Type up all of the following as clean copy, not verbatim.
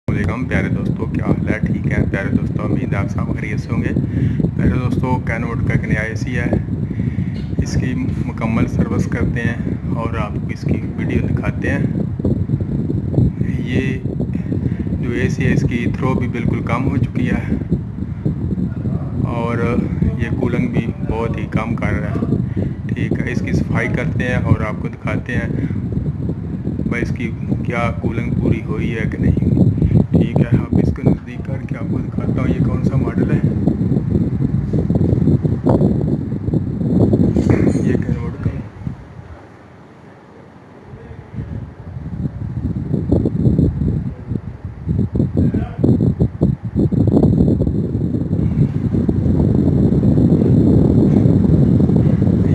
वालेकुम प्यारे दोस्तों, क्या हाल है? ठीक है प्यारे दोस्तों, उम्मीद है आप सब खैरियत से होंगे। प्यारे दोस्तों, कैनवोड का एक नया एसी है, इसकी मुकम्मल सर्विस करते हैं और आपको इसकी वीडियो दिखाते हैं। ये जो एसी है इसकी थ्रो भी बिल्कुल कम हो चुकी है और ये कूलिंग भी बहुत ही कम कर रहा है। ठीक है, इसकी सफाई करते हैं और आपको दिखाते हैं भाई इसकी क्या कूलिंग पूरी हुई है कि नहीं। ठीक है, अब इसको नज़दीक करके आपको दिखाता हूँ ये कौन सा मॉडल है। ये कैनवोड का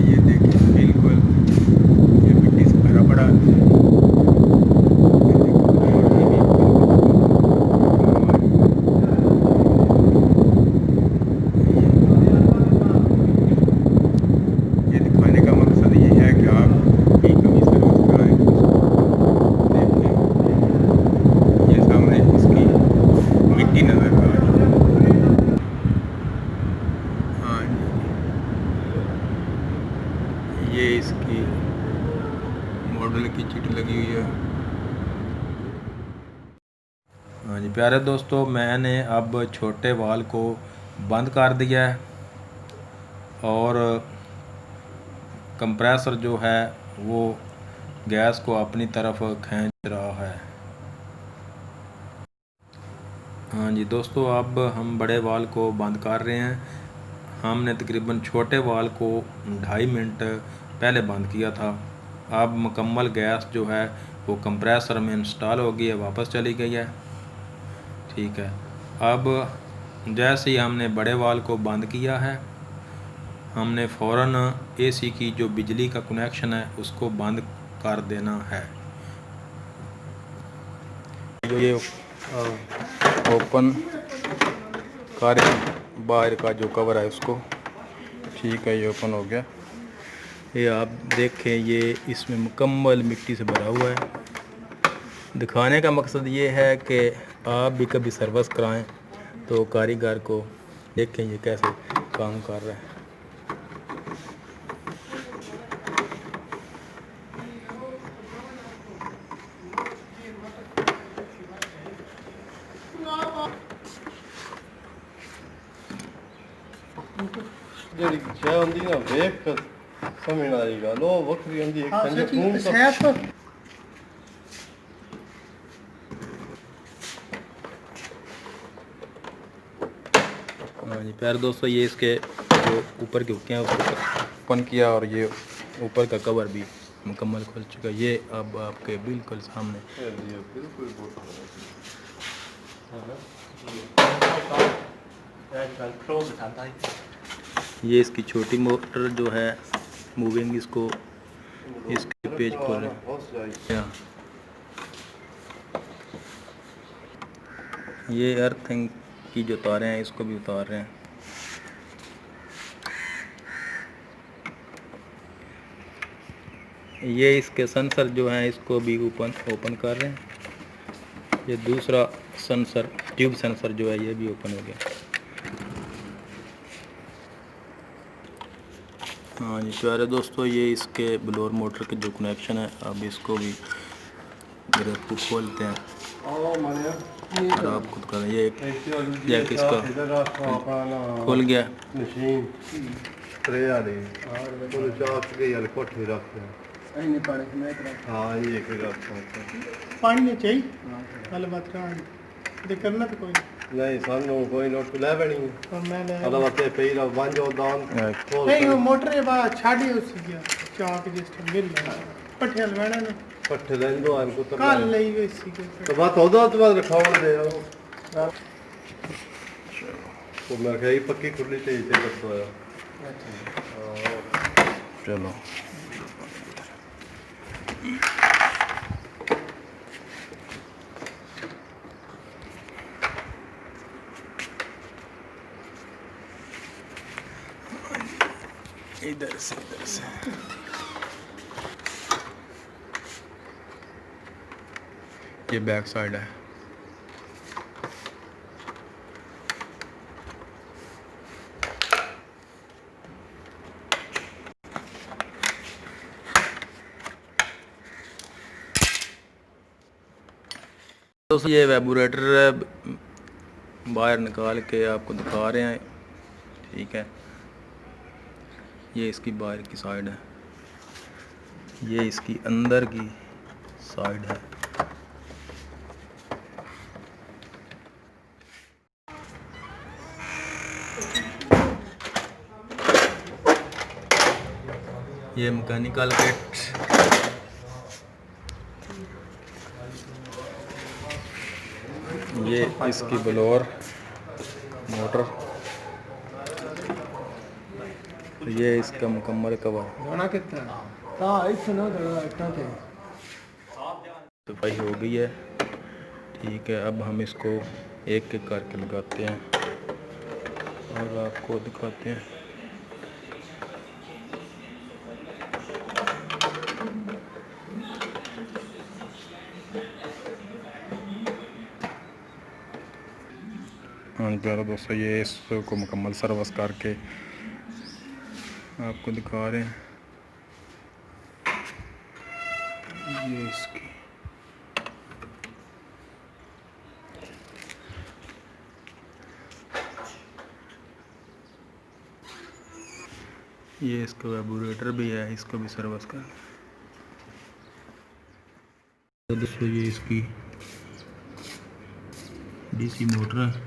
ये देखिए बिल्कुल ये मिट्टी से भरा पड़ा है। ये दिखाने का मकसद ये है कि आप भी कभी सर्विस कराएं। देखिए ये सामने इसकी मिट्टी नज़र आ रही है। हाँ जी, ये इसकी मॉडल की चिट लगी हुई है। हाँ जी प्यारे दोस्तों, मैंने अब छोटे वाल को बंद कर दिया है और कंप्रेसर जो है वो गैस को अपनी तरफ खींच रहा है। हाँ जी दोस्तों, अब हम बड़े वाल को बंद कर रहे हैं। हमने तकरीबन छोटे वाल को 2.5 मिनट पहले बंद किया था। अब मुकम्मल गैस जो है वो कंप्रेसर में इंस्टॉल हो गई है, वापस चली गई है। ठीक है, अब जैसे ही हमने बड़े वाल को बंद किया है, हमने फ़ौरन एसी की जो बिजली का कनेक्शन है उसको बंद कर देना है। ये ओपन कर बाहर का जो कवर है उसको, ठीक है ये ओपन हो गया। ये आप देखें, ये इसमें मुकम्मल मिट्टी से भरा हुआ है। दिखाने का मकसद ये है कि आप भी कभी सर्विस कराएं तो कारीगर को देखें ये कैसे काम कर रहा है। ਜਿਹੜੀ ਸ਼ੈ ਹੁੰਦੀ ਨਾ ਵੇਖ ਕੇ ਸਮਝ ਨਾ ਆਏਗਾ ਲੋ ਵੱਖਰੀ ਹੁੰਦੀ ਇੱਕ ਸੰਜੇ ਖੂਨ ਤਾਂ हाँ जी प्यारे दोस्तों, ये इसके जो ऊपर के हुक्के हैं उसको ओपन किया और ये ऊपर का कवर भी मुकम्मल खुल चुका है। ये अब आपके बिल्कुल सामने ਬਿਲਕੁਲ ये इसकी छोटी मोटर जो है मूविंग, इसको इसके पेज खोल रहे हैं। ये अर्थिंग की जो तारें हैं इसको भी उतार रहे हैं। ये इसके सेंसर जो हैं इसको भी ओपन कर रहे हैं। ये दूसरा सेंसर ट्यूब सेंसर जो है ये भी ओपन हो गया। हाँ जी प्यारे दोस्तों, ये इसके ब्लोअर मोटर के जो कनेक्शन है, अब इसको भी ग्रिप को खोलते हैं और आप खुद करें। ये जैक इसका खुल गया। मशीन ट्रे वाली और चाक के यार कोठे रखते हैं नहीं पानी में एक हाँ ये एक रखते हैं पानी में चाहिए वाले बात का दे करना तो कोई नहीं सानू कोई नोट ले बैणी और मैं ले अलावा ते पेरा वांजो दान नहीं वो मोटर बात छाड़ी उससे गया चाक जिस टाइम मिल रहा पट्टे हलवाना ना पट्टे लेंदो आन को काल ले गई इसी के तो बात होदा तो बाद रखावन दे तो मैं कही पक्की खुली चाहिए थे करतो है चलो इधर से ये बैक साइड है। दोस्तों ये वेबोरेटर बाहर निकाल के आपको दिखा रहे हैं, ठीक है। ये इसकी बाहर की साइड है, ये इसकी अंदर की साइड है। ये मैकेनिकल किट, ये इसकी ब्लोअर मोटर, ये इसका मुकम्मल कवर। सफाई हो गई है, ठीक है। अब हम इसको एक एक करके लगाते हैं और आपको दिखाते हैं। हाँ प्यारे दोस्तों, ये इसको मुकम्मल सर्विस करके आपको दिखा रहे हैं। ये इसकी ये इसका वेबोरेटर भी है, इसको भी सर्विस कर। तो दोस्तों ये इसकी डीसी मोटर है,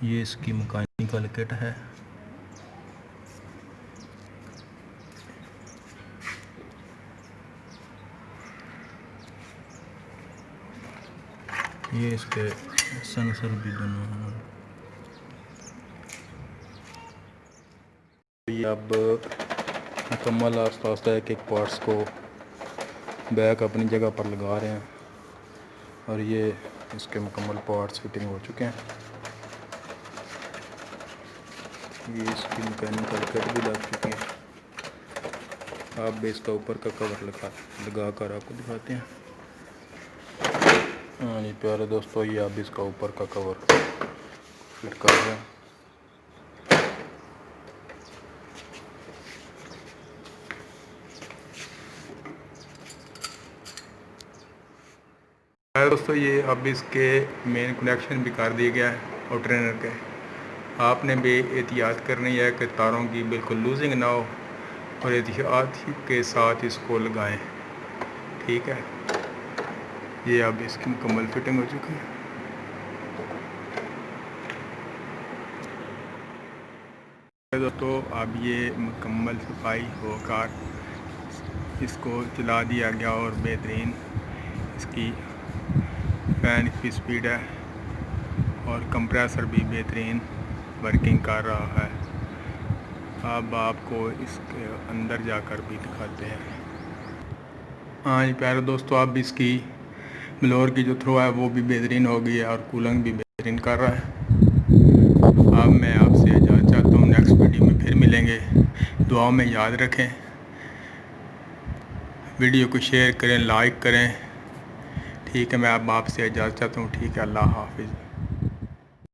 ये इसकी मैकेनिकल किट है। ये इसके सेंसर भी दोनों हैं। ये अब मुकम्मल आस्ता आस्ता एक एक पार्ट्स को बैक अपनी जगह पर लगा रहे हैं और ये इसके मुकम्मल पार्ट्स फिटिंग हो चुके हैं। ये इसकी मैकेनिकल किट भी लग चुकी है। आप भी इसका ऊपर का कवर लगा कर आपको दिखाते हैं। हाँ जी प्यारे दोस्तों, ये आप इसका ऊपर का कवर फिट कर रहे हैं। दोस्तों ये अब इसके मेन कनेक्शन भी कर दिया गया है और ट्रेनर के। आपने भी एहतियात करनी है कि तारों की बिल्कुल लूजिंग ना हो और एहतियात के साथ इसको लगाएं, ठीक है। ये अब इसकी मुकम्मल फिटिंग हो चुकी है। दोस्तों अब ये मुकम्मल सफाई होकर इसको चला दिया गया और बेहतरीन इसकी फैन की स्पीड है और कंप्रेसर भी बेहतरीन वर्किंग कर रहा है। अब आपको इसके अंदर जाकर भी दिखाते हैं। हाँ जी प्यारे दोस्तों, अब इसकी ब्लोअर की जो थ्रो है वो भी बेहतरीन हो गई है और कूलिंग भी बेहतरीन कर रहा है। अब मैं आपसे इजाज़त चाहता हूँ, नेक्स्ट वीडियो में फिर मिलेंगे। दुआओं में याद रखें, वीडियो को शेयर करें, लाइक करें, ठीक है। मैं अब आपसे इजाज़त चाहता हूँ, ठीक है। अल्लाह हाफिज़।